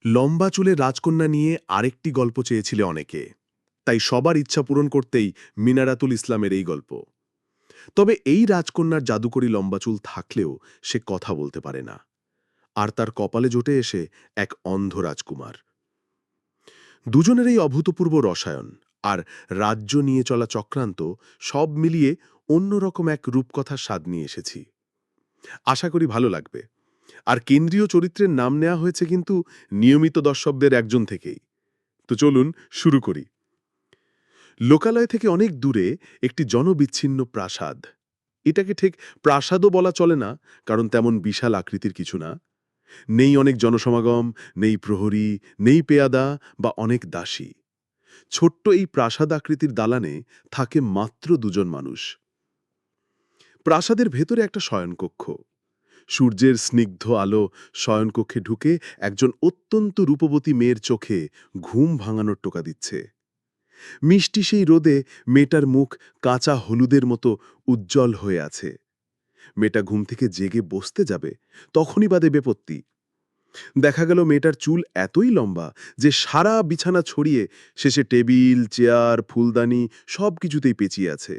লম্বা চুলে রাজকন্যা নিয়ে আরেকটি গল্প চেয়েছিলে অনেকে, তাই সবার ইচ্ছা পূরণ করতেই মিনারাতুল ইসলামের এই গল্প। তবে এই রাজকন্যার জাদুকরী লম্বা চুল থাকলেও সে কথা বলতে পারে না, আর তার কপালে জোটে এসে এক অন্ধ রাজকুমার। দুজনের এই অভূতপূর্ব রসায়ন আর রাজ্য নিয়ে চলা চক্রান্ত সব মিলিয়ে অন্যরকম এক রূপকথার স্বাদ নিয়ে এসেছি। আশা করি ভালো লাগবে। আর কেন্দ্রীয় চরিত্রের নাম নেওয়া হয়েছে কিন্তু নিয়মিত দর্শকদের একজন থেকেই। তো চলুন শুরু করি। লোকালয় থেকে অনেক দূরে একটি জনবিচ্ছিন্ন প্রাসাদ। এটাকে ঠিক প্রাসাদও বলা চলে না, কারণ তেমন বিশাল আকৃতির কিছু না। নেই অনেক জনসমাগম, নেই প্রহরী, নেই পেয়াদা বা অনেক দাসী। ছোট্ট এই প্রাসাদ আকৃতির দালানে থাকে মাত্র দুজন মানুষ। প্রাসাদের ভেতরে একটা শয়নকক্ষ। সূর্যের স্নিগ্ধ আলো শয়নকক্ষে ঢুকে একজন অত্যন্ত রূপবতী মেয়ের চোখে ঘুম ভাঙানোর টোকা দিচ্ছে। মিষ্টি সেই রোদে মেয়েটার মুখ কাঁচা হলুদের মতো উজ্জ্বল হয়ে আছে। মেয়েটা ঘুম থেকে জেগে বসতে যাবে, তখনই বাদে বিপত্তি। দেখা গেল মেয়েটার চুল এতই লম্বা যে সারা বিছানা ছড়িয়ে শেষে টেবিল, চেয়ার, ফুলদানি সব কিছুতেই পেঁচিয়ে আছে।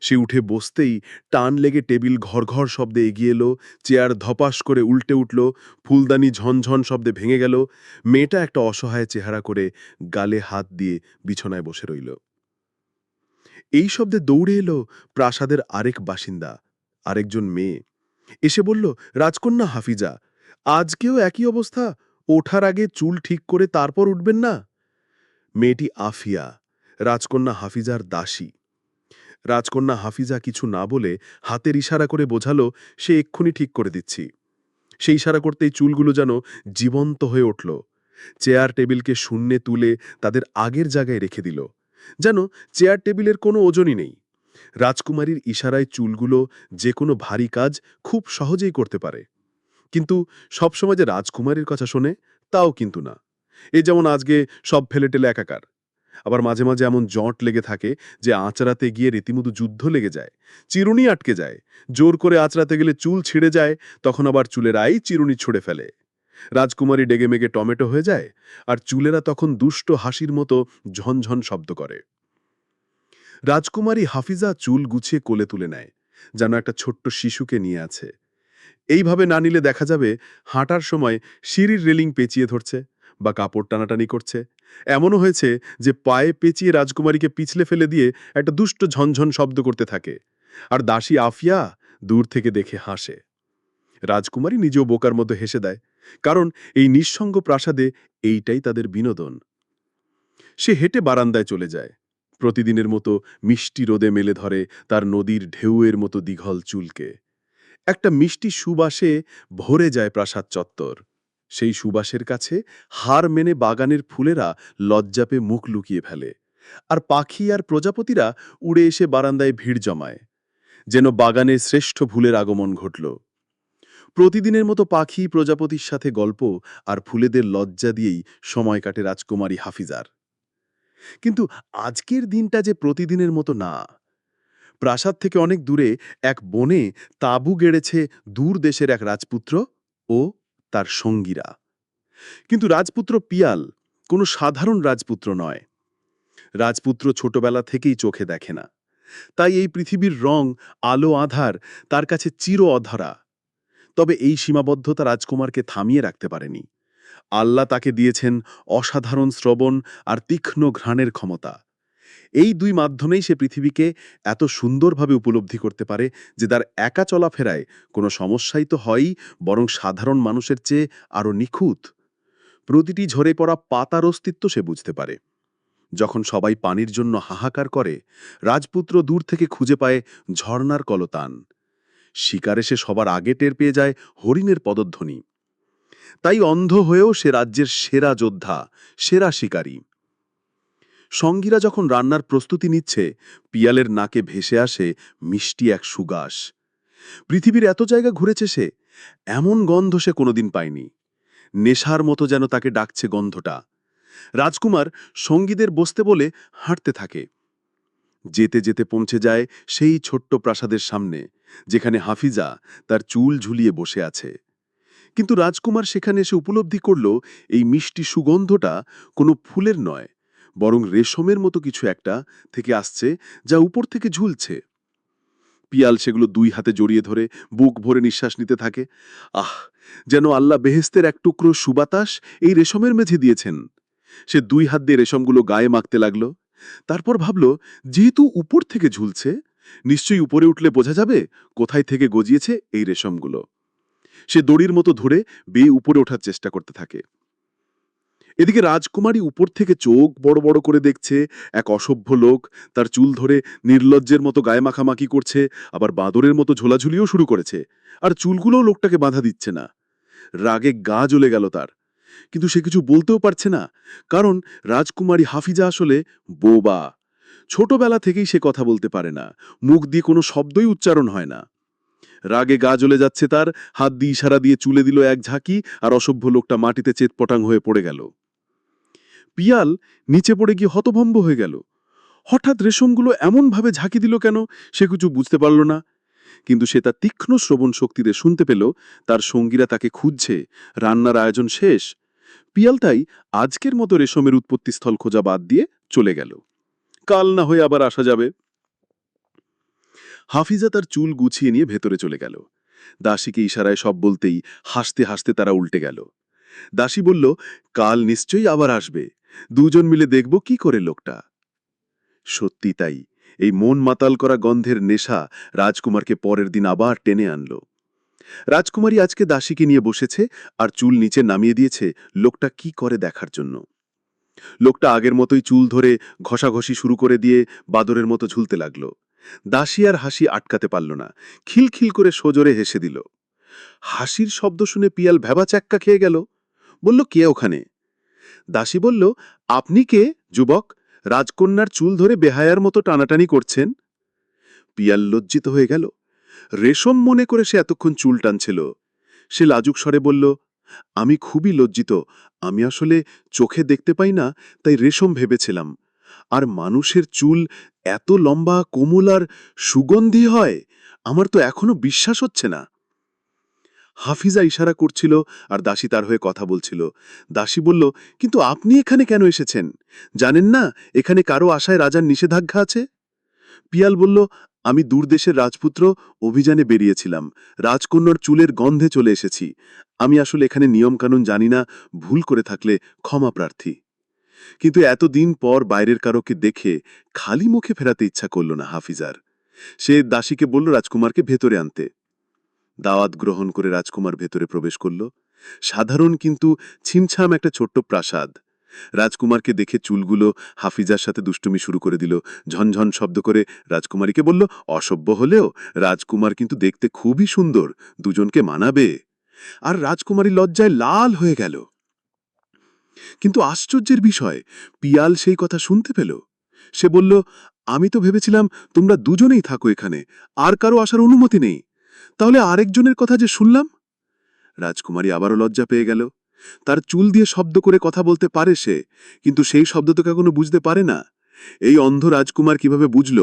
সে উঠে বসতেই টান লেগে টেবিল ঘড়ঘড় শব্দে এগিয়ে এলো, চেয়ার ধপাস করে উল্টে উঠল, ফুলদানি ঝনঝন শব্দে ভেঙে গেল। মেয়েটা একটা অসহায় চেহারা করে গালে হাত দিয়ে বিছানায় বসে রইল। এই শব্দে দৌড়ে এলো প্রাসাদের আরেক বাসিন্দা, আরেকজন মেয়ে। এসে বলল, রাজকন্যা হাফিজা, আজকেও একই অবস্থা? ওঠার আগে চুল ঠিক করে তারপর উঠবেন না? মেয়েটি আফিয়া, রাজকন্যা হাফিজার দাসী। রাজকন্যা হাফিজা কিছু না বলে হাতের ইশারা করে বোঝালো সে এক্ষুনি ঠিক করে দিচ্ছি। সেই ইশারা করতেই চুলগুলো যেন জীবন্ত হয়ে উঠল। চেয়ার টেবিলকে শূন্যে তুলে তাদের আগের জায়গায় রেখে দিল, যেন চেয়ার টেবিলের কোনো ওজনই নেই। রাজকুমারীর ইশারায় চুলগুলো যে কোনো ভারী কাজ খুব সহজেই করতে পারে। কিন্তু সবসময় যে রাজকুমারীর কথা শোনে, তাও কিন্তু না। এই যেমন আজকে সব ফেলে টেলে একাকার। আবার মাঝে মাঝে এমন জট লেগে থাকে যে আঁচড়াতে গিয়ে রীতিমতো যুদ্ধ লেগে যায়, চিরুনি আটকে যায়। জোর করে আঁচড়াতে গেলে চুল ছিঁড়ে যায়, তখন আবার চুলের আই চিরুনি ছুঁড়ে ফেলে। রাজকুমারী ডেগেমেগে টমেটো হয়ে যায়, আর চুলেরা তখন দুষ্ট হাসির মতো ঝনঝন শব্দ করে। রাজকুমারী হাফিজা চুল গুছিয়ে কোলে তুলে নেয়, যেন একটা ছোট্ট শিশুকে নিয়ে আছে। এইভাবে না নিলে দেখা যাবে হাঁটার সময় সিঁড়ির রেলিং পেঁচিয়ে ধরছে বা কাপড় টানাটানি করছে। এমনও হয়েছে যে পায়ে পেঁচিয়ে রাজকুমারীকে পিছলে ফেলে দিয়ে একটা দুষ্ট ঝনঝন শব্দ করতে থাকে, আর দাসী আফিয়া দূর থেকে দেখে হাসে। রাজকুমারী নিজেও বোকার মতো হেসে দেয়, কারণ এই নিঃসঙ্গ প্রাসাদে এইটাই তাদের বিনোদন। সে হেঁটে বারান্দায় চলে যায়, প্রতিদিনের মতো মিষ্টি রোদে মেলে ধরে তার নদীর ঢেউয়ের মতো দীঘল চুলকে। একটা মিষ্টি সুবাসে ভরে যায় প্রাসাদ চত্বর। সেই সুবাসের কাছে হার মেনে বাগানের ফুলেরা লজ্জা পেয়ে মুখ লুকিয়ে ফেলে, আর পাখি আর প্রজাপতিরা উড়ে এসে বারান্দায় ভিড় জমায়, যেন বাগানের শ্রেষ্ঠ ফুলের আগমন ঘটল। প্রতিদিনের মতো পাখি প্রজাপতির সাথে গল্প আর ফুলেদের লজ্জা দিয়েই সময় কাটে রাজকুমারী হাফিজার। কিন্তু আজকের দিনটা যে প্রতিদিনের মতো না। প্রাসাদ থেকে অনেক দূরে এক বনে তাঁবু গেড়েছে দূর দেশের এক রাজপুত্র ও তার সঙ্গীরা। কিন্তু রাজপুত্র পিয়াল কোনো সাধারণ রাজপুত্র নয়। রাজপুত্র ছোটবেলা থেকেই চোখে দেখে না, তাই এই পৃথিবীর রং, আলো আঁধার তার কাছে চির অধরা। তবে এই সীমাবদ্ধতা রাজকুমারকে থামিয়ে রাখতে পারেনি। আল্লাহ তাকে দিয়েছেন অসাধারণ শ্রবণ আর তীক্ষ্ণ ঘ্রাণের ক্ষমতা। এই দুই মাধ্যমেই সে পৃথিবীকে এত সুন্দরভাবে উপলব্ধি করতে পারে যে তার একা চলাফেরায় কোনো সমস্যাই তো হয়ই, বরং সাধারণ মানুষের চেয়ে আরও নিখুঁত। প্রতিটি ঝরে পড়া পাতার অস্তিত্ব সে বুঝতে পারে। যখন সবাই পানির জন্য হাহাকার করে, রাজপুত্র দূর থেকে খুঁজে পায় ঝর্ণার কলতান। শিকারে সে সবার আগে টের পেয়ে যায় হরিণের পদধ্বনি। তাই অন্ধ হয়েও সে রাজ্যের সেরা যোদ্ধা, সেরা শিকারী। সঙ্গীরা যখন রান্নার প্রস্তুতি নিচ্ছে, পিয়ালের নাকে ভেসে আসে মিষ্টি এক সুবাস। পৃথিবীর এত জায়গা ঘুরেছে সে, এমন গন্ধ সে কোনোদিন পায়নি। নেশার মতো যেন তাকে ডাকছে গন্ধটা। রাজকুমার সঙ্গীদের বসতে বলে হাঁটতে থাকে। যেতে যেতে পৌঁছে যায় সেই ছোট্ট প্রাসাদের সামনে, যেখানে হাফিজা তার চুল ঝুলিয়ে বসে আছে। কিন্তু রাজকুমার সেখানে এসে উপলব্ধি করল এই মিষ্টি সুগন্ধটা কোনো ফুলের নয়, বরং রেশমের মতো কিছু একটা থেকে আসছে, যা উপর থেকে ঝুলছে। পিয়াল সেগুলো 2 হাতে জড়িয়ে ধরে বুক ভরে নিঃশ্বাস নিতে থাকে। আহ, যেন আল্লাহ বেহেশতের এক টুকরো সুবাতাস এই রেশমের মেঝে দিয়েছেন। সে 2 হাত দিয়ে রেশমগুলো গায়ে মাখতে লাগলো। তারপর ভাবল, যেহেতু উপর থেকে ঝুলছে, নিশ্চয়ই উপরে উঠলে বোঝা যাবে কোথায় থেকে গজিয়েছে এই রেশমগুলো। সে দড়ির মতো ধরে বেয়ে উপরে ওঠার চেষ্টা করতে থাকে। এদিকে রাজকুমারী উপর থেকে চোখ বড় বড় করে দেখছে এক অসভ্য লোক তার চুল ধরে নির্লজ্জের মতো গায়ে মাখামাখি করছে, আবার বাঁদরের মতো ঝোলাঝুলিও শুরু করেছে, আর চুলগুলোও লোকটাকে বাধা দিচ্ছে না। রাগে গা জ্বলে গেল তার, কিন্তু সে কিছু বলতেও পারছে না, কারণ রাজকুমারী হাফিজা আসলে বোবা। ছোটবেলা থেকেই সে কথা বলতে পারে না, মুখ দিয়ে কোনো শব্দই উচ্চারণ হয় না। রাগে গা জ্বলে যাচ্ছে তার, হাত দিয়ে ইশারা দিয়ে চুলে দিল এক ঝাঁকি, আর অসভ্য লোকটা মাটিতে চেতপটাং হয়ে পড়ে গেল। পিয়াল নিচে পড়ে গিয়ে হতভম্ব হয়ে গেল। হঠাৎ রেশমগুলো এমনভাবে ঝাঁকি দিল কেন, সে কিছু বুঝতে পারল না। কিন্তু সে তার তীক্ষ্ণ শ্রবণ শক্তিতে শুনতে পেল তার সঙ্গীরা তাকে খুঁজছে, রান্নার আয়োজন শেষ। পিয়াল তাই আজকের মতো রেশমের উৎপত্তিস্থল খোঁজা বাদ দিয়ে চলে গেল। কাল না হয়ে আবার আসা যাবে। হাফিজা তার চুল গুছিয়ে নিয়ে ভেতরে চলে গেল। দাসীকে ইশারায় সব বলতেই হাসতে হাসতে তারা উল্টে গেল। দাসী বলল, কাল নিশ্চয়ই আবার আসবে, দুজন মিলে দেখব কি করে লোকটা। সত্যি তাই, এই মন মাতাল করা গন্ধের নেশা রাজকুমারকে পরের দিন আবার টেনে আনল। রাজকুমারী আজকে দাসীকে নিয়ে বসেছে আর চুল নিচে নামিয়ে দিয়েছে লোকটা কি করে দেখার জন্য। লোকটা আগের মতোই চুল ধরে ঘষাঘষি শুরু করে দিয়ে বাদরের মতো ঝুলতে লাগল। দাসী আর হাসি আটকাতে পারল না, খিলখিল করে সজোরে হেসে দিল। হাসির শব্দ শুনে পিয়াল ভ্যাবা চ্যাক্কা খেয়ে গেল। বলল, কে ওখানে? দাসী বলল, আপনি কে যুবক, রাজকন্যার চুল ধরে বেহায়ার মতো টানাটানি করছেন? পিয়াল লজ্জিত হয়ে গেল। রেশম মনে করে সে এতক্ষণ চুল টানছিল। সে লাজুক স্বরে বলল, আমি খুবই লজ্জিত, আমি আসলে চোখে দেখতে পাই না, তাই রেশম ভেবেছিলাম। আর মানুষের চুল এত লম্বা, কোমল আর সুগন্ধি হয়, আমার তো এখনো বিশ্বাস হচ্ছে না। হাফিজা ইশারা করছিল আর দাসী তার হয়ে কথা বলছিল। দাসী বলল, কিন্তু আপনি এখানে কেন এসেছেন? জানেন না এখানে কারো আশায় রাজার নিষেধাজ্ঞা আছে? পিয়াল বলল, আমি দূরদেশের রাজপুত্র, অভিযানে বেরিয়েছিলাম, রাজকন্যার চুলের গন্ধে চলে এসেছি। আমি আসলে এখানে নিয়মকানুন জানি না, ভুল করে থাকলে ক্ষমা প্রার্থী। কিন্তু এতদিন পর বাইরের কারোকে দেখে খালি মুখে ফেরাতে ইচ্ছা করল না হাফিজার। সে দাসীকে বলল রাজকুমারকে ভেতরে আনতে। দাওয়াত গ্রহণ করে রাজকুমার ভেতরে প্রবেশ করল। সাধারণ কিন্তু ছিমছাম একটা ছোট্ট প্রাসাদ। রাজকুমারকে দেখে চুলগুলো হাফিজার সাথে দুষ্টুমি শুরু করে দিল, ঝনঝন শব্দ করে রাজকুমারীকে বলল, অসভ্য হলেও রাজকুমার কিন্তু দেখতে খুবই সুন্দর, দুজনকে মানাবে। আর রাজকুমারী লজ্জায় লাল হয়ে গেল। কিন্তু আশ্চর্যের বিষয়, পিয়াল সেই কথা শুনতে পেল। সে বলল, আমি তো ভেবেছিলাম তোমরা দুজনেই থাকো এখানে, আর কারো আসার অনুমতি নেই। তাহলে আরেকজনের কথা যে শুনলাম? রাজকুমারী আবারও লজ্জা পেয়ে গেল। তার চুল দিয়ে শব্দ করে কথা বলতে পারে সে, কিন্তু সেই শব্দ তো কখনো বুঝতে পারে না। এই অন্ধ রাজকুমার কিভাবে বুঝল?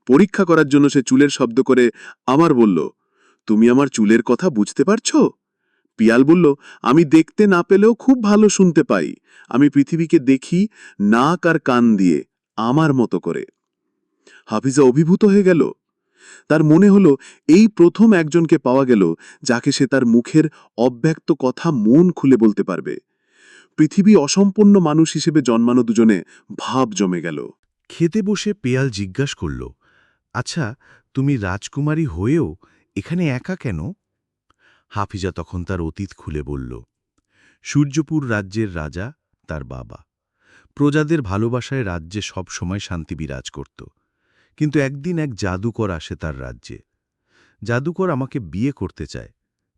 পরীক্ষা করার জন্য সে চুলের শব্দ করে আমার বলল, তুমি আমার চুলের কথা বুঝতে পারছো? পিয়াল বলল, আমি দেখতে না পেলেও খুব ভালো শুনতে পাই। আমি পৃথিবীকে দেখি নাক আর কান দিয়ে, আমার মতো করে। হাফিজা অভিভূত হয়ে গেল। তার মনে হলো এই প্রথম একজনকে পাওয়া গেল যাকে সে তার মুখের অব্যক্ত কথা মন খুলে বলতে পারবে। পৃথিবী অসম্পূর্ণ মানুষ হিসেবে জন্মানো দুজনে ভাব জমে গেল। খেতে বসে পেয়াল জিজ্ঞাসা করল, আচ্ছা, তুমি রাজকুমারী হয়েও এখানে একা কেন? হাফিজা তখন তার অতীত খুলে বলল, সূর্যপুর রাজ্যের রাজা, তার বাবা। প্রজাদের ভালোবাসায় রাজ্যে সব সময় শান্তি বিরাজ করত। কিন্তু একদিন এক জাদুকর আসে তার রাজ্যে। জাদুকর আমাকে বিয়ে করতে চায়,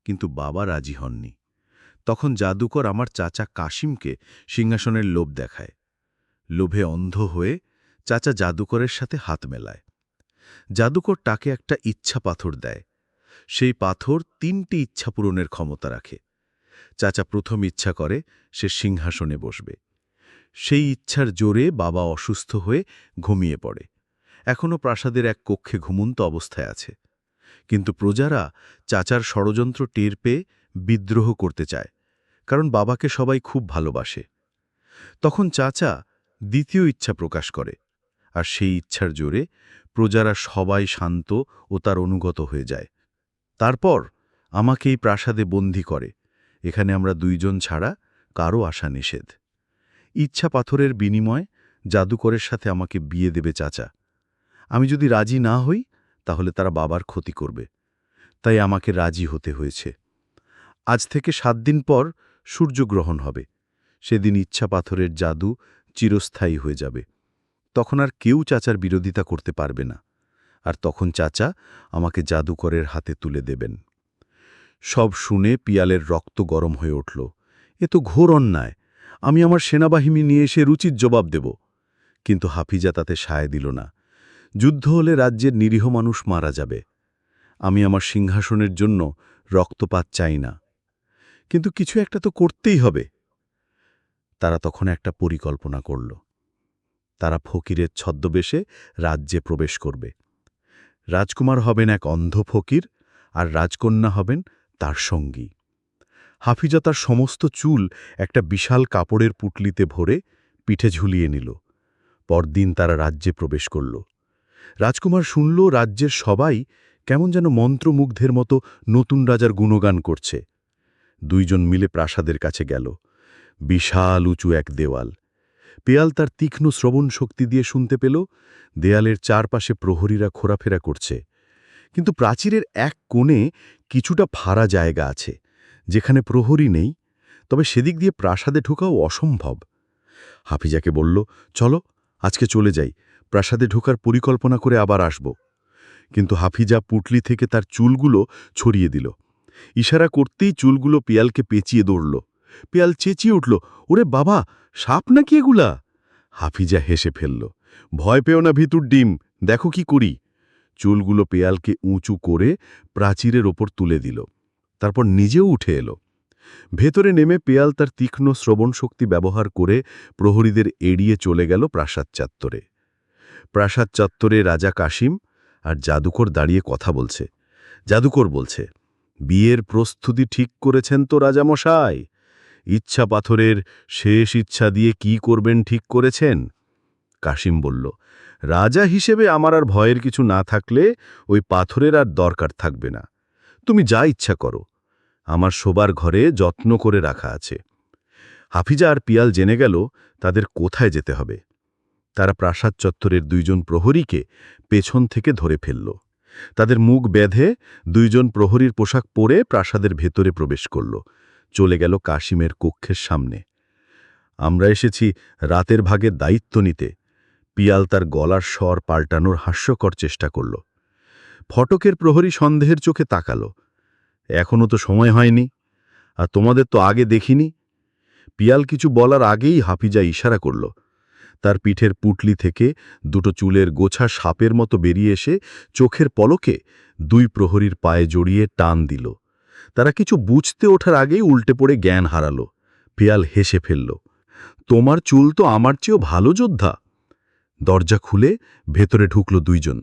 কিন্তু বাবা রাজি হননি। তখন জাদুকর আমার চাচা কাশিমকে সিংহাসনের লোভ দেখায়। লোভে অন্ধ হয়ে চাচা জাদুকরের সাথে হাত মেলায়। জাদুকর তাকে একটা ইচ্ছা পাথর দেয়। সেই পাথর 3টি ইচ্ছা পূরণের ক্ষমতা রাখে। চাচা প্রথম ইচ্ছা করে সে সিংহাসনে বসবে। সেই ইচ্ছার জোরে বাবা অসুস্থ হয়ে ঘুমিয়ে পড়ে। এখনও প্রাসাদের এক কক্ষে ঘুমন্ত অবস্থায় আছে। কিন্তু প্রজারা চাচার ষড়যন্ত্র টের পেয়ে বিদ্রোহ করতে চায়, কারণ বাবাকে সবাই খুব ভালোবাসে। তখন চাচা দ্বিতীয় ইচ্ছা প্রকাশ করে, আর সেই ইচ্ছার জোরে প্রজারা সবাই শান্ত ও তার অনুগত হয়ে যায়। তারপর আমাকে এই প্রাসাদে বন্দী করে। এখানে আমরা দুইজন ছাড়া কারও আসা নিষেধ। ইচ্ছা পাথরের বিনিময় জাদুকরের সাথে আমাকে বিয়ে দেবে চাচা। আমি যদি রাজি না হই তাহলে তারা বাবার ক্ষতি করবে, তাই আমাকে রাজি হতে হয়েছে। আজ থেকে 7 দিন পর সূর্যগ্রহণ হবে। সেদিন ইচ্ছা পাথরের জাদু চিরস্থায়ী হয়ে যাবে। তখন আর কেউ চাচার বিরোধিতা করতে পারবে না, আর তখন চাচা আমাকে জাদুকরের হাতে তুলে দেবেন। সব শুনে পিয়ালের রক্ত গরম হয়ে উঠল। এ তো ঘোর অন্যায়। আমি আমার সেনাবাহিনী নিয়ে এসে রুচির জবাব দেব। কিন্তু হাফিজা তাতে সায় দিল না। যুদ্ধ হলে রাজ্যের নিরীহ মানুষ মারা যাবে। আমি আমার সিংহাসনের জন্য রক্তপাত চাই না। কিন্তু কিছু একটা তো করতেই হবে। তারা তখন একটা পরিকল্পনা করল। তারা ফকিরের ছদ্মবেশে রাজ্যে প্রবেশ করবে। রাজকুমার হবেন এক অন্ধ ফকির, আর রাজকন্যা হবেন তার সঙ্গী। হাফিজা তার সমস্ত চুল একটা বিশাল কাপড়ের পুটলিতে ভরে পিঠে ঝুলিয়ে নিল। পরদিন তারা রাজ্যে প্রবেশ করল। রাজকুমার শুনল রাজ্যের সবাই কেমন যেন মন্ত্রমুগ্ধের মতো নতুন রাজার গুণগান করছে। দুইজন মিলে প্রাসাদের কাছে গেল। বিশাল উঁচু এক দেওয়াল। পেয়াল তার তীক্ষ্ণ শ্রবণ শক্তি দিয়ে শুনতে পেল দেয়ালের চারপাশে প্রহরীরা ঘোরাফেরা করছে। কিন্তু প্রাচীরের এক কোণে কিছুটা ফাড়া জায়গা আছে, যেখানে প্রহরী নেই, তবে সেদিক দিয়ে প্রাসাদে ঢোকাও অসম্ভব। হাফিজাকে বলল, চলো আজকে চলে যাই, প্রাসাদে ঢোকার পরিকল্পনা করে আবার আসব। কিন্তু হাফিজা পুটলি থেকে তার চুলগুলো ছড়িয়ে দিল। ইশারা করতেই চুলগুলো পিয়ালকে পেঁচিয়ে দৌড়ল। পিয়াল চেঁচিয়ে উঠল, ওরে বাবা, সাপ নাকি এগুলা? হাফিজা হেসে ফেলল, ভয় পেও না ভিতুর ডিম, দেখো কি করি। চুলগুলো পেয়ালকে উঁচু করে প্রাচীরের ওপর তুলে দিল। তারপর নিজেও উঠে এলো। ভেতরে নেমে পেয়াল তার তীক্ষ্ণ শ্রবণ শক্তি ব্যবহার করে প্রহরীদের এড়িয়ে চলে গেল প্রাসাদ চত্বরে। প্রাসাদ চত্বরে রাজা কাশিম আর জাদুকর দাঁড়িয়ে কথা বলছে। জাদুকর বলছে, বিয়ের প্রস্তুতি ঠিক করেছেন তো রাজামশাই? ইচ্ছা পাথরের শেষ ইচ্ছা দিয়ে কি করবেন ঠিক করেছেন? কাশিম বলল, রাজা হিসেবে আমার আর ভয়ের কিছু না থাকলে ওই পাথরের আর দরকার থাকবে না। তুমি যা ইচ্ছা করো, আমার শোবার ঘরে যত্ন করে রাখা আছে। হাফিজা আর পিয়াল জেনে গেল তাদের কোথায় যেতে হবে। তারা প্রাসাদ চত্বরের দুইজন প্রহরীকে পেছন থেকে ধরে ফেলল। তাদের মুখ বেঁধে দুইজন প্রহরীর পোশাক পরে প্রাসাদের ভেতরে প্রবেশ করল। চলে গেল কাশিমের কক্ষের সামনে। আমরা এসেছি রাতের ভাগের দায়িত্ব নিতে। পিয়াল তার গলার স্বর পাল্টানোর হাস্যকর চেষ্টা করল। ফটকের প্রহরী সন্দেহের চোখে তাকাল। এখনও তো সময় হয়নি, আর তোমাদের তো আগে দেখিনি। পিয়াল কিছু বলার আগেই হাফিজা ইশারা করল। তার পিঠের পুটলি থেকে দুটো চুলের গোছা সাপের মতো বেরিয়ে এসে চোখের পলকে দুই প্রহরীর পায়ে জড়িয়ে টান দিল। তারা কিছু বুঝতে ওঠার আগেই উল্টে পড়ে জ্ঞান হারাল। পিয়াল হেসে ফেলল, তোমার চুল তো আমার চেয়েও ভালো যোদ্ধা। দরজা খুলে ভেতরে ঢুকল দুইজন।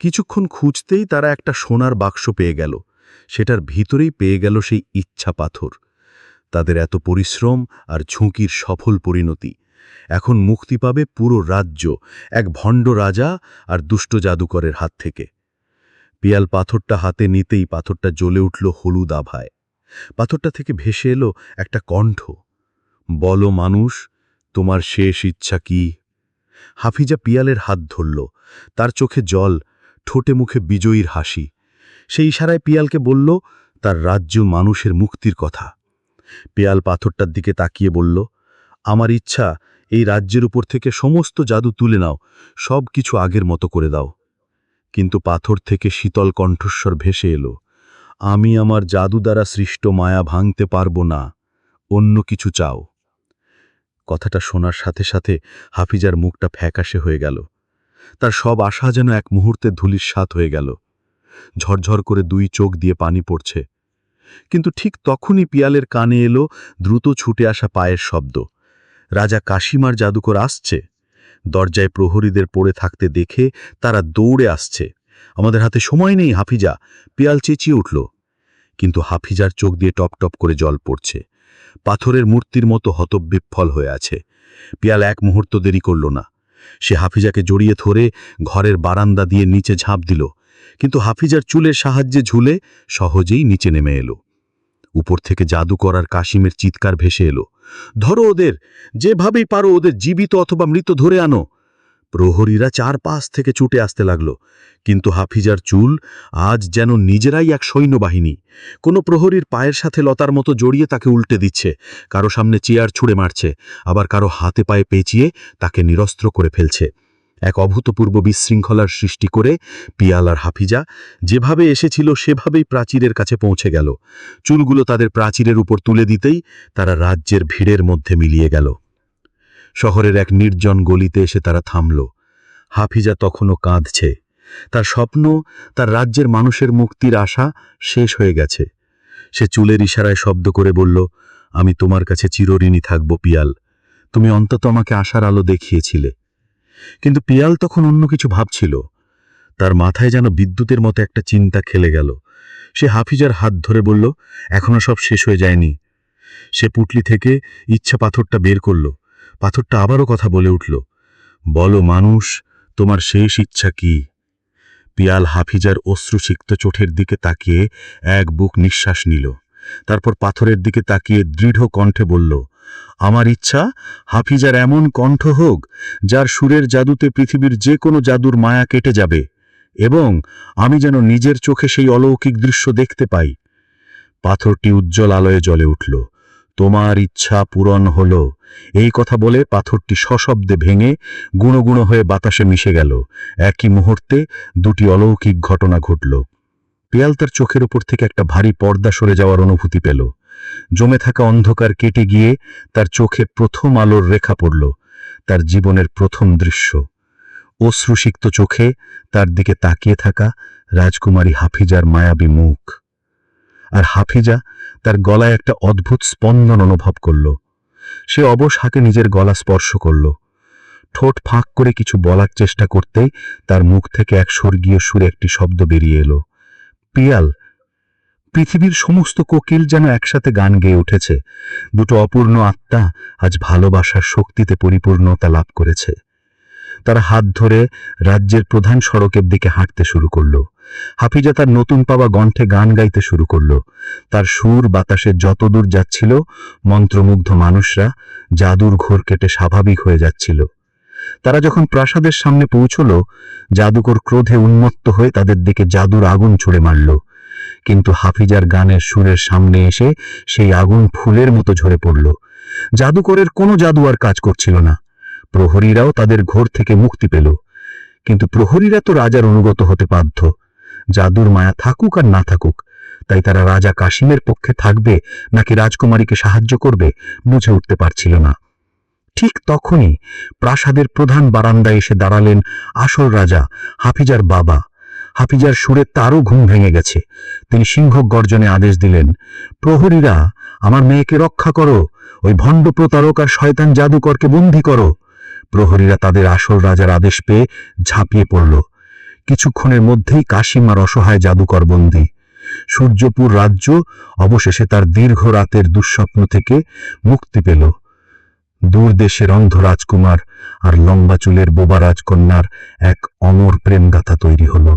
কিছুক্ষণ খুঁজতেই তারা একটা সোনার বাক্স পেয়ে গেল। সেটার ভিতরেই পেয়ে গেল সেই ইচ্ছা পাথর। তাদের এত পরিশ্রম আর ঝুঁকির সফল পরিণতি। এখন মুক্তি পাবে পুরো রাজ্য এক ভণ্ড রাজা আর দুষ্ট জাদুকরের হাত থেকে। পিয়াল পাথরটা হাতে নিতেই পাথরটা জ্বলে উঠল হলুদ আভায়। পাথরটা থেকে ভেসে এলো একটা কণ্ঠ, বলো মানুষ, তোমার শেষ ইচ্ছা কি? হাফিজা পিয়ালের হাত ধরল। তার চোখে জল, ঠোঁটে মুখে বিজয়ীর হাসি। সেই ইশারায় পিয়ালকে বলল তার রাজ্য মানুষের মুক্তির কথা। পিয়াল পাথরটার দিকে তাকিয়ে বলল, আমার ইচ্ছা এই রাজ্যের উপর থেকে সমস্ত জাদু তুলে নাও, সব কিছু আগের মতো করে দাও। কিন্তু পাথর থেকে শীতল কণ্ঠস্বর ভেসে এলো, আমি আমার জাদু দ্বারা সৃষ্ট মায়া ভাঙতে পারব না, অন্য কিছু চাও। কথাটা শোনার সাথে সাথে হাফিজার মুখটা ফ্যাকাশে হয়ে গেল। তার সব আশা যেন এক মুহূর্তে ধূলিসাৎ হয়ে গেল। ঝরঝর করে দুই চোখ দিয়ে পানি পড়ছে। কিন্তু ঠিক তখনই পিয়ালের কানে এলো দ্রুত ছুটে আসা পায়ের শব্দ। রাজা কাশিমার জাদুকর আসছে। দরজায় প্রহরীদের পড়ে থাকতে দেখে তারা দৌড়ে আসছে। আমাদের হাতে সময় নেই হাফিজা, পিয়াল চেঁচিয়ে উঠল। কিন্তু হাফিজার চোখ দিয়ে টপ টপ করে জল পড়ছে। পাথরের মূর্তির মতো হতবিহ্বল হয়ে আছে। পিয়াল এক মুহূর্ত দেরি করল না। সে হাফিজাকে জড়িয়ে ধরে ঘরের বারান্দা দিয়ে নিচে ঝাঁপ দিল, কিন্তু হাফিজার চুলের সাহায্যে ঝুলে সহজেই নিচে নেমে এলো। উপর থেকে জাদুকর আর কাশিমের চিৎকার ভেসে এলো, ধরো ওদের, যেভাবেই পারো ওদের জীবিত অথবা মৃত ধরে আনো। প্রহরীরা চারপাশ থেকে ছুটে আসতে লাগল, কিন্তু হাফিজার চুল আজ যেন নিজেরাই এক সৈন্যবাহিনী। কোনো প্রহরীর পায়ের সাথে লতার মতো জড়িয়ে তাকে উল্টে দিচ্ছে, কারো সামনে চেয়ার ছুঁড়ে মারছে, আবার কারো হাতে পায়ে পেঁচিয়ে তাকে নিরস্ত্র করে ফেলছে। এক অভূতপূর্ব বিশৃঙ্খলার সৃষ্টি করে পিয়াল আর হাফিজা যেভাবে এসেছিল সেভাবেই প্রাচীরের কাছে পৌঁছে গেল। চুলগুলো তাদের প্রাচীরের উপর তুলে দিতেই তারা রাজ্যের ভিড়ের মধ্যে মিলিয়ে গেল। শহরের এক নির্জন গলিতে এসে তারা থামল। হাফিজা তখনও কাঁদছে। তার স্বপ্ন, তার রাজ্যের মানুষের মুক্তির আশা শেষ হয়ে গেছে। সে চুলের ইশারায় শব্দ করে বলল, আমি তোমার কাছে চিরঋণী থাকব পিয়াল, তুমি অন্তত আমাকে আশার আলো দেখিয়েছিলে। কিন্তু পিয়াল তখন অন্য কিছু ভাবছিল। তার মাথায় যেন বিদ্যুতের মতো একটা চিন্তা খেলে গেল। সে হাফিজার হাত ধরে বলল, এখনো সব শেষ হয়ে যায়নি। সে পুটলি থেকে ইচ্ছা পাথরটা বের করল। পাথরটা আবারও কথা বলে উঠল, বলো মানুষ, তোমার শেষ ইচ্ছা কি? পিয়াল হাফিজার অশ্রুসিক্ত চোখের দিকে তাকিয়ে এক বুক নিঃশ্বাস নিল। তারপর পাথরের দিকে তাকিয়ে দৃঢ় কণ্ঠে বলল, আমার ইচ্ছা হাফিজার এমন কণ্ঠ হোক যার সুরের জাদুতে পৃথিবীর যে কোনো জাদুর মায়া কেটে যাবে, এবং আমি যেন নিজের চোখে সেই অলৌকিক দৃশ্য দেখতে পাই। পাথরটি উজ্জ্বল আলোয় জ্বলে উঠল। তোমার ইচ্ছা পূরণ হল। এই কথা বলে পাথরটি সশব্দে ভেঙে গুঁড়ো গুঁড়ো হয়ে বাতাসে মিশে গেল। একই মুহূর্তে দুটি অলৌকিক ঘটনা ঘটল। পিয়াল তার চোখের উপর থেকে একটা ভারী পর্দা সরে যাওয়ার অনুভূতি পেল। জমে থাকা অন্ধকার কেটে গিয়ে তার চোখে প্রথম আলোর রেখা পড়ল। তার জীবনের প্রথম দৃশ্য। অশ্রুসিক্ত চোখে তার দিকে তাকিয়ে থাকা রাজকুমারী হাফিজার মায়াবী মুখ। আর হাফিজা তার গলায় একটা অদ্ভুত স্পন্দন অনুভব করল। সে অবশ হাতে নিজের গলা স্পর্শ করল। ঠোঁট ফাঁক করে কিছু বলার চেষ্টা করতেই তার মুখ থেকে এক স্বর্গীয় সুরে একটি শব্দ বেরিয়ে এলো, পিয়াল। পৃথিবীর সমস্ত কোকিল যেন একসাথে গান গেয়ে উঠেছে। দুটো অপূর্ণ আত্মা আজ ভালোবাসার শক্তিতে পরিপূর্ণতা লাভ করেছে। তারা হাত ধরে রাজ্যের প্রধান সড়কের দিকে হাঁটতে শুরু করল। হাফিজা তার নতুন পাওয়া কণ্ঠে গান গাইতে শুরু করল। তার সুর বাতাসে যতদূর যাচ্ছিল, মন্ত্রমুগ্ধ মানুষরা জাদুর ঘোর কেটে স্বাভাবিক হয়ে যাচ্ছিল। তারা যখন প্রাসাদের সামনে পৌঁছল, জাদুকর ক্রোধে উন্মত্ত হয়ে তাদের দিকে জাদুর আগুন ছুড়ে মারল। কিন্তু হাফিজার গানের সুরের সামনে এসে সেই আগুন ফুলের মতো ঝরে পড়ল। জাদুকরের কোনো জাদু আর কাজ করছিল না। প্রহরীরাও তাদের ঘোর থেকে মুক্তি পেল। কিন্তু প্রহরীরা তো রাজার অনুগত হতে বাধ্য। জাদুর মায়া থাকুক আর না থাকুক, তাই তারা রাজা কাশিমের পক্ষে থাকবে নাকি রাজকুমারীকে সাহায্য করবে বুঝে উঠতে পারছিল না। ঠিক তখনই প্রাসাদের প্রধান বারান্দায় এসে দাঁড়ালেন আসল রাজা, হাফিজার বাবা। হাফিজার সুরে তারও ঘুম ভেঙে গেছে। তিনি সিংহ গর্জনে আদেশ দিলেন, প্রহরীরা, আমার মেয়েকে রক্ষা করো, ওই ভণ্ড প্রতারক আর শয়তান জাদুকরকে বন্দী করো। প্রহরীরা তাদের আসল রাজার আদেশ পেয়ে ঝাঁপিয়ে পড়ল। কিছুক্ষণের মধ্যেই কাশিম আর অসহায় জাদুকর বন্দী। সূর্যপুর রাজ্য অবশেষে তার দীর্ঘ রাতের দুঃস্বপ্ন থেকে মুক্তি পেল। দূর দেশের অন্ধ রাজকুমার আর লম্বা চুলের বোবা রাজকন্যার এক অমর প্রেমগাথা তৈরি হল।